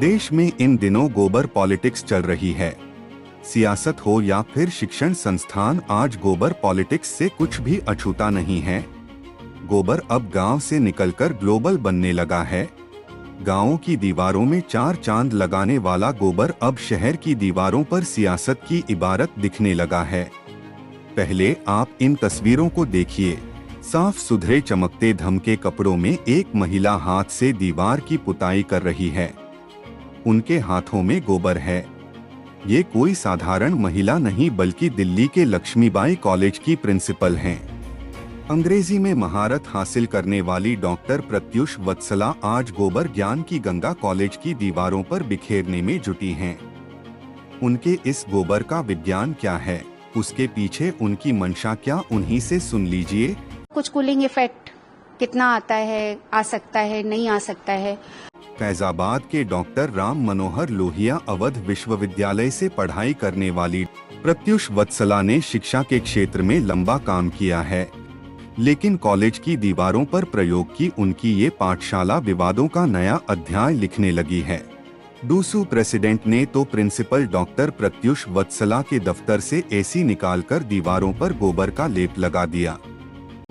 देश में इन दिनों गोबर पॉलिटिक्स चल रही है। सियासत हो या फिर शिक्षण संस्थान, आज गोबर पॉलिटिक्स से कुछ भी अछूता नहीं है। गोबर अब गांव से निकलकर ग्लोबल बनने लगा है। गांवों की दीवारों में चार चांद लगाने वाला गोबर अब शहर की दीवारों पर सियासत की इबारत दिखने लगा है। पहले आप इन तस्वीरों को देखिए। साफ सुथरे चमकते धमके कपड़ों में एक महिला हाथ से दीवार की पुताई कर रही है। उनके हाथों में गोबर है। ये कोई साधारण महिला नहीं बल्कि दिल्ली के लक्ष्मीबाई कॉलेज की प्रिंसिपल हैं। अंग्रेजी में महारत हासिल करने वाली डॉक्टर प्रत्युष वत्सला आज गोबर ज्ञान की गंगा कॉलेज की दीवारों पर बिखेरने में जुटी हैं। उनके इस गोबर का विज्ञान क्या है, उसके पीछे उनकी मंशा क्या, उन्हीं से सुन लीजिए। कुछ कूलिंग इफेक्ट कितना आता है, आ सकता है, नहीं आ सकता है। फैजाबाद के डॉक्टर राम मनोहर लोहिया अवध विश्वविद्यालय से पढ़ाई करने वाली प्रत्युष वत्सला ने शिक्षा के क्षेत्र में लंबा काम किया है, लेकिन कॉलेज की दीवारों पर प्रयोग की उनकी ये पाठशाला विवादों का नया अध्याय लिखने लगी है। डूसू प्रेसिडेंट ने तो प्रिंसिपल डॉक्टर प्रत्युष वत्सला के दफ्तर से एसी निकालकर दीवारों पर गोबर का लेप लगा दिया।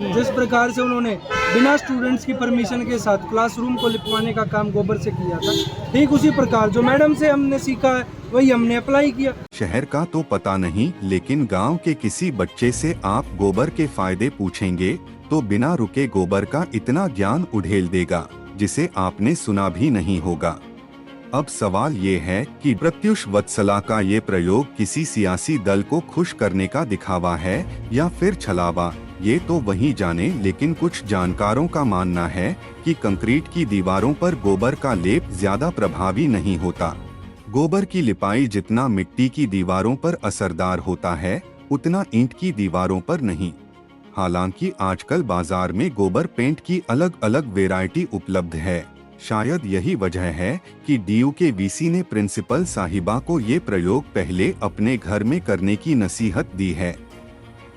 जिस प्रकार से उन्होंने बिना स्टूडेंट्स की परमिशन के साथ क्लासरूम को लिपवाने का काम गोबर से किया था, ठीक उसी प्रकार जो मैडम से हमने सीखा है वही हमने अप्लाई किया। शहर का तो पता नहीं, लेकिन गांव के किसी बच्चे से आप गोबर के फायदे पूछेंगे तो बिना रुके गोबर का इतना ज्ञान उड़ेल देगा जिसे आपने सुना भी नहीं होगा। अब सवाल ये है कि प्रत्युष वत्सला का ये प्रयोग किसी सियासी दल को खुश करने का दिखावा है या फिर छलावा, ये तो वही जाने। लेकिन कुछ जानकारों का मानना है कि कंक्रीट की दीवारों पर गोबर का लेप ज्यादा प्रभावी नहीं होता। गोबर की लिपाई जितना मिट्टी की दीवारों पर असरदार होता है, उतना ईंट की दीवारों पर नहीं। हालांकि आजकल बाजार में गोबर पेंट की अलग अलग वैरायटी उपलब्ध है। शायद यही वजह है कि डीयू के वीसी ने प्रिंसिपल साहिबा को ये प्रयोग पहले अपने घर में करने की नसीहत दी है।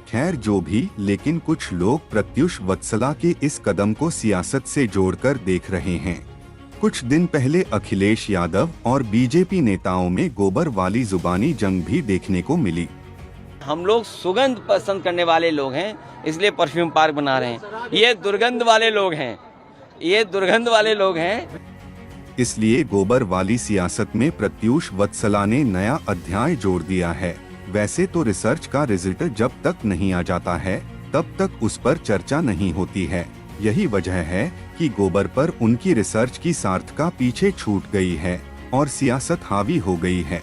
खैर जो भी, लेकिन कुछ लोग प्रत्युष वत्सला के इस कदम को सियासत से जोड़कर देख रहे हैं। कुछ दिन पहले अखिलेश यादव और बीजेपी नेताओं में गोबर वाली जुबानी जंग भी देखने को मिली। हम लोग सुगंध पसंद करने वाले लोग हैं, इसलिए परफ्यूम पार्क बना रहे हैं। ये दुर्गंध वाले लोग हैं, ये दुर्गंध वाले लोग हैं। इसलिए गोबर वाली सियासत में प्रत्युष वत्सला ने नया अध्याय जोड़ दिया है। वैसे तो रिसर्च का रिजल्ट जब तक नहीं आ जाता है तब तक उस पर चर्चा नहीं होती है। यही वजह है कि गोबर पर उनकी रिसर्च की सार्थकता पीछे छूट गई है और सियासत हावी हो गई है।